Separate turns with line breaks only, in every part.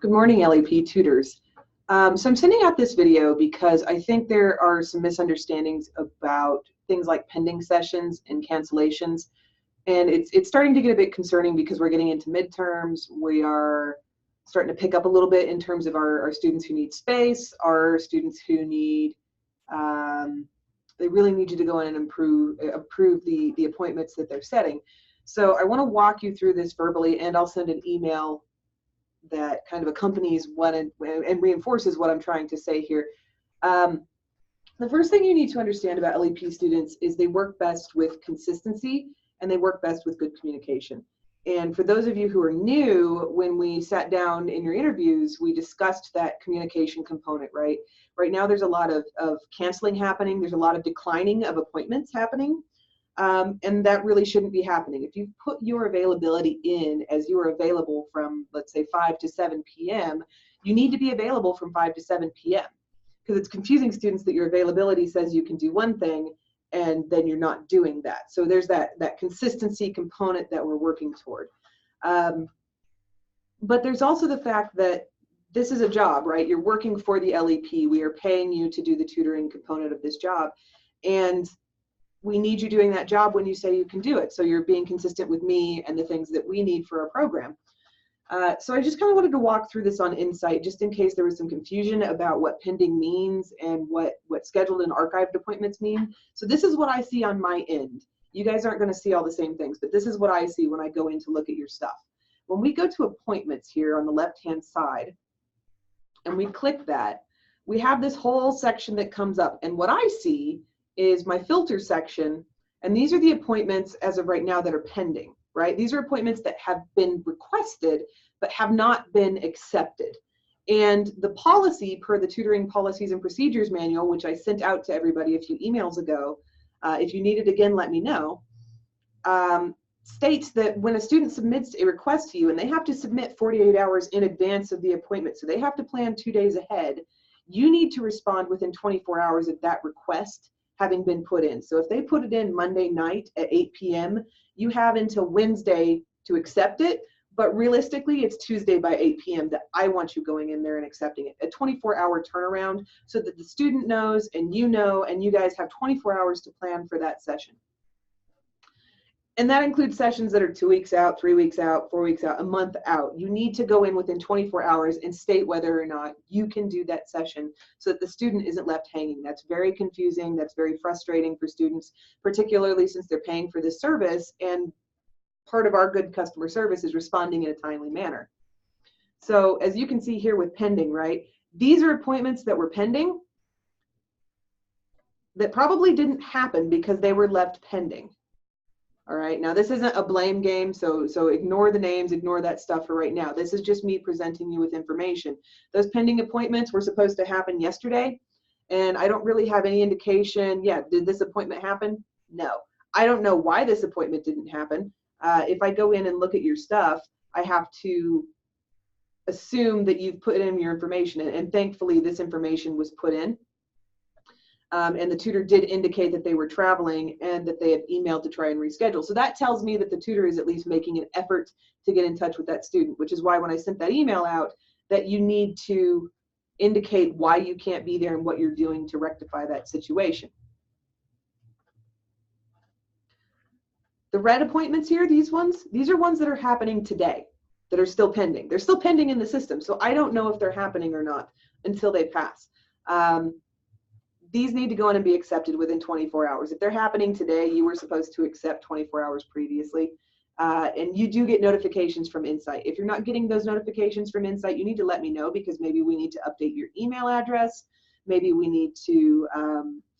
Good morning, LEP tutors. So I'm sending out this video because I think there are some misunderstandings about things like pending sessions and cancellations. And it's starting to get a bit concerning because we're getting into midterms. We are starting to pick up a little bit in terms of our students who need space, our students who need, they really need you to go in and approve the appointments that they're setting. So I want to walk you through this verbally, and I'll send an email that kind of accompanies what and reinforces what I'm trying to say here. The first thing you need to understand about LEP students is they work best with consistency and they work best with good communication. And for those of you who are new, when we sat down in your interviews, we discussed that communication component, right? Right now there's a lot of canceling happening. There's a lot of declining of appointments happening. And that really shouldn't be happening. If you put your availability in as you are available from, let's say, 5 to 7 p.m., you need to be available from 5 to 7 p.m. because it's confusing students that your availability says you can do one thing and then you're not doing that. So there's that consistency component that we're working toward. But there's also the fact that this is a job, right? You're working for the LEP. We are paying you to do the tutoring component of this job. And we need you doing that job when you say you can do it. So you're being consistent with me and the things that we need for our program. So I just kind of wanted to walk through this on Insight, just in case there was some confusion about what pending means and what scheduled and archived appointments mean. So this is what I see on my end. You guys aren't going to see all the same things, but this is what I see when I go in to look at your stuff. When we go to appointments here on the left-hand side, and we click that, we have this whole section that comes up. And what I see is my filter section, and these are the appointments as of right now that are pending, right? These are appointments that have been requested but have not been accepted. And the policy per the Tutoring Policies and Procedures Manual, which I sent out to everybody a few emails ago, if you need it again, let me know, states that when a student submits a request to you, and they have to submit 48 hours in advance of the appointment, so they have to plan 2 days ahead, you need to respond within 24 hours of that request having been put in. So if they put it in Monday night at 8 p.m., you have until Wednesday to accept it, but realistically it's Tuesday by 8 p.m. that I want you going in there and accepting it. A 24-hour turnaround so that the student knows and you guys have 24 hours to plan for that session. And that includes sessions that are 2 weeks out, 3 weeks out, 4 weeks out, a month out. You need to go in within 24 hours and state whether or not you can do that session so that the student isn't left hanging. That's very confusing. That's very frustrating for students, particularly since they're paying for this service. And part of our good customer service is responding in a timely manner. So as you can see here with pending, right? These are appointments that were pending that probably didn't happen because they were left pending. All right, now this isn't a blame game, so ignore the names, ignore that stuff for right now. This is just me presenting you with information. Those pending appointments were supposed to happen yesterday, and I don't really have any indication, yeah, did this appointment happen? No. I don't know why this appointment didn't happen. If I go in and look at your stuff, I have to assume that you've put in your information, and thankfully this information was put in. And the tutor did indicate that they were traveling and that they had emailed to try and reschedule. So that tells me that the tutor is at least making an effort to get in touch with that student, which is why when I sent that email out, that you need to indicate why you can't be there and what you're doing to rectify that situation. The red appointments here, these are ones that are happening today, that are still pending. They're still pending in the system, so I don't know if they're happening or not until they pass. These need to go in and be accepted within 24 hours. If they're happening today, you were supposed to accept 24 hours previously. And you do get notifications from Insight. If you're not getting those notifications from Insight, you need to let me know because maybe we need to update your email address. Maybe we need to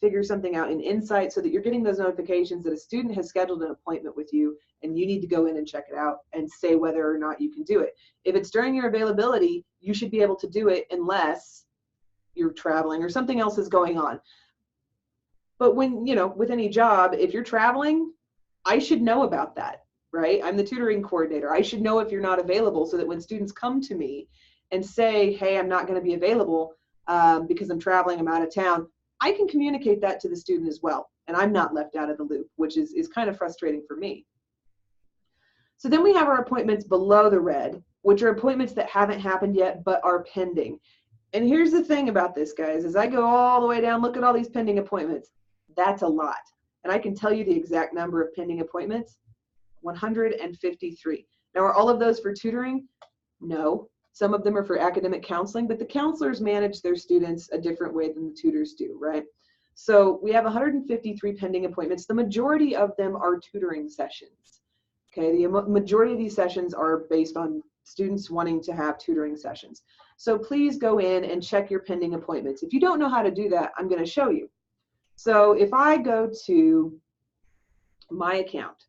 figure something out in Insight so that you're getting those notifications that a student has scheduled an appointment with you and you need to go in and check it out and say whether or not you can do it. If it's during your availability, you should be able to do it unless you're traveling or something else is going on. But when, with any job, if you're traveling, I should know about that, right? I'm the tutoring coordinator. I should know if you're not available so that when students come to me and say, hey, I'm not going to be available because I'm traveling, I'm out of town, I can communicate that to the student as well. And I'm not left out of the loop, which is kind of frustrating for me. So then we have our appointments below the red. which are appointments that haven't happened yet but are pending. And here's the thing about this, guys, as I go all the way down, look at all these pending appointments. That's a lot. And I can tell you the exact number of pending appointments, 153. Now, are all of those for tutoring? No. Some of them are for academic counseling, but the counselors manage their students a different way than the tutors do, right? So we have 153 pending appointments. The majority of them are tutoring sessions. Okay, the majority of these sessions are based on students wanting to have tutoring sessions. So please go in and check your pending appointments. If you don't know how to do that, I'm going to show you. So if I go to my account,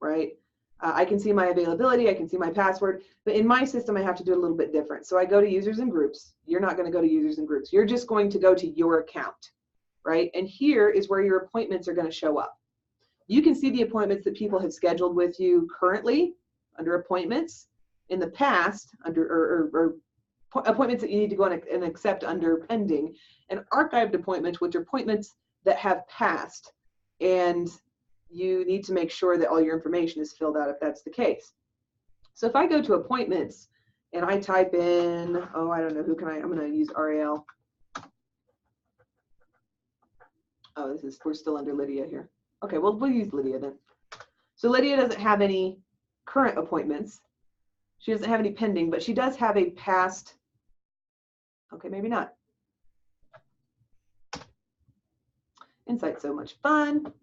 right, I can see my availability, I can see my password, but in my system, I have to do a little bit different. So I go to users and groups. You're not going to go to users and groups. You're just going to go to your account, right? And here is where your appointments are going to show up. You can see the appointments that people have scheduled with you currently under appointments, in the past under or appointments that you need to go and accept under pending, and archived appointments, which are appointments that have passed, and you need to make sure that all your information is filled out if that's the case. So if I go to appointments and I type in, oh, I don't know, who can I'm going to use RAL. Oh, we're still under Lydia here. Okay, well, we'll use Lydia then. So Lydia doesn't have any current appointments. She doesn't have any pending, but she does have a past. Okay, maybe not. Insight's so much fun.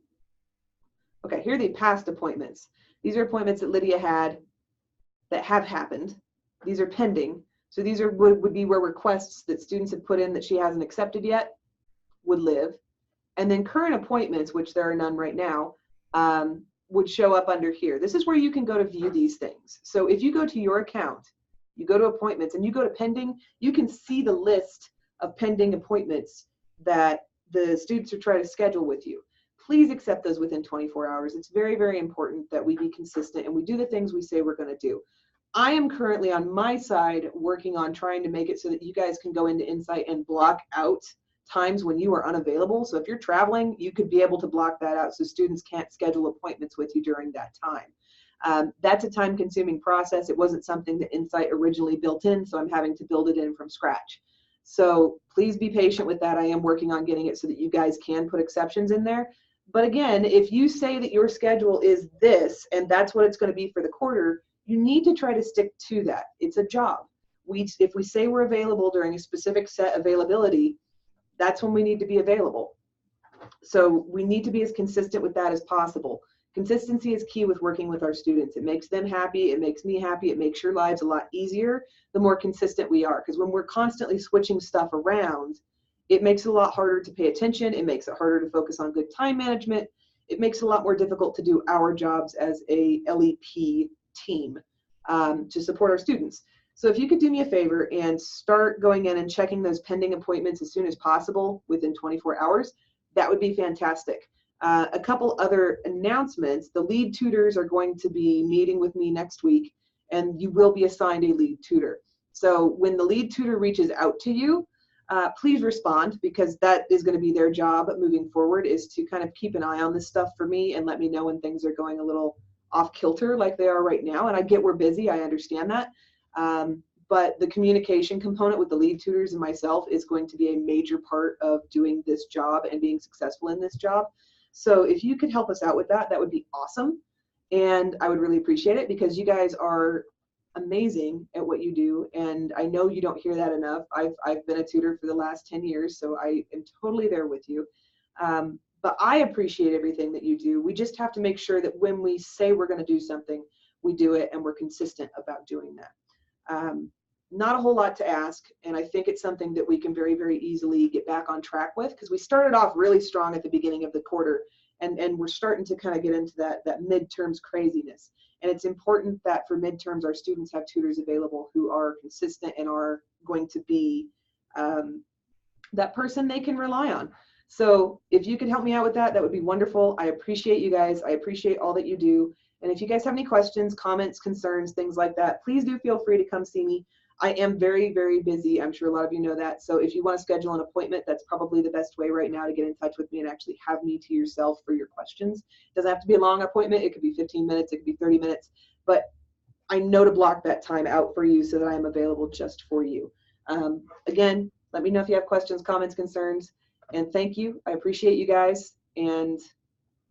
Okay, here are the past appointments. These are appointments that Lydia had that have happened. These are pending. So these are would be where requests that students have put in that she hasn't accepted yet would live. And then current appointments, which there are none right now, would show up under here. This is where you can go to view these things. So if you go to your account, you go to appointments and you go to pending, you can see the list of pending appointments that the students are trying to schedule with you. Please accept those within 24 hours. It's very, very important that we be consistent and we do the things we say we're going to do. I am currently on my side working on trying to make it so that you guys can go into Insight and block out times when you are unavailable. So if you're traveling, you could be able to block that out so students can't schedule appointments with you during that time. That's a time-consuming process. It wasn't something that Insight originally built in, so I'm having to build it in from scratch. So please be patient with that. I am working on getting it so that you guys can put exceptions in there. But again, if you say that your schedule is this and that's what it's going to be for the quarter, you need to try to stick to that. It's a job. If we say we're available during a specific set availability, that's when we need to be available. So we need to be as consistent with that as possible. Consistency is key with working with our students. It makes them happy. It makes me happy. It makes your lives a lot easier the more consistent we are. Because when we're constantly switching stuff around, it makes it a lot harder to pay attention. It makes it harder to focus on good time management. It makes it a lot more difficult to do our jobs as a LEP team to support our students. So if you could do me a favor and start going in and checking those pending appointments as soon as possible within 24 hours, that would be fantastic. A couple other announcements. The lead tutors are going to be meeting with me next week, and you will be assigned a lead tutor. So when the lead tutor reaches out to you, please respond, because that is going to be their job moving forward, is to kind of keep an eye on this stuff for me and let me know when things are going a little off kilter like they are right now. And I get we're busy. I understand that. But the communication component with the lead tutors and myself is going to be a major part of doing this job and being successful in this job. So if you could help us out with that, that would be awesome. And I would really appreciate it, because you guys are amazing at what you do. And I know you don't hear that enough. I've been a tutor for the last 10 years, so I am totally there with you. But I appreciate everything that you do. We just have to make sure that when we say we're going to do something, we do it and we're consistent about doing that. Not a whole lot to ask, and I think it's something that we can very, very easily get back on track with, because we started off really strong at the beginning of the quarter, and we're starting to kind of get into that midterms craziness. And it's important that for midterms, our students have tutors available who are consistent and are going to be that person they can rely on. So if you could help me out with that, that would be wonderful. I appreciate you guys. I appreciate all that you do. And if you guys have any questions, comments, concerns, things like that, please do feel free to come see me. I am very, very busy. I'm sure a lot of you know that. So if you want to schedule an appointment, that's probably the best way right now to get in touch with me and actually have me to yourself for your questions. It doesn't have to be a long appointment. It could be 15 minutes. It could be 30 minutes. But I know to block that time out for you so that I am available just for you. Again, let me know if you have questions, comments, concerns, and thank you. I appreciate you guys, and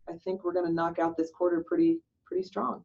I think we're going to knock out this quarter pretty strong.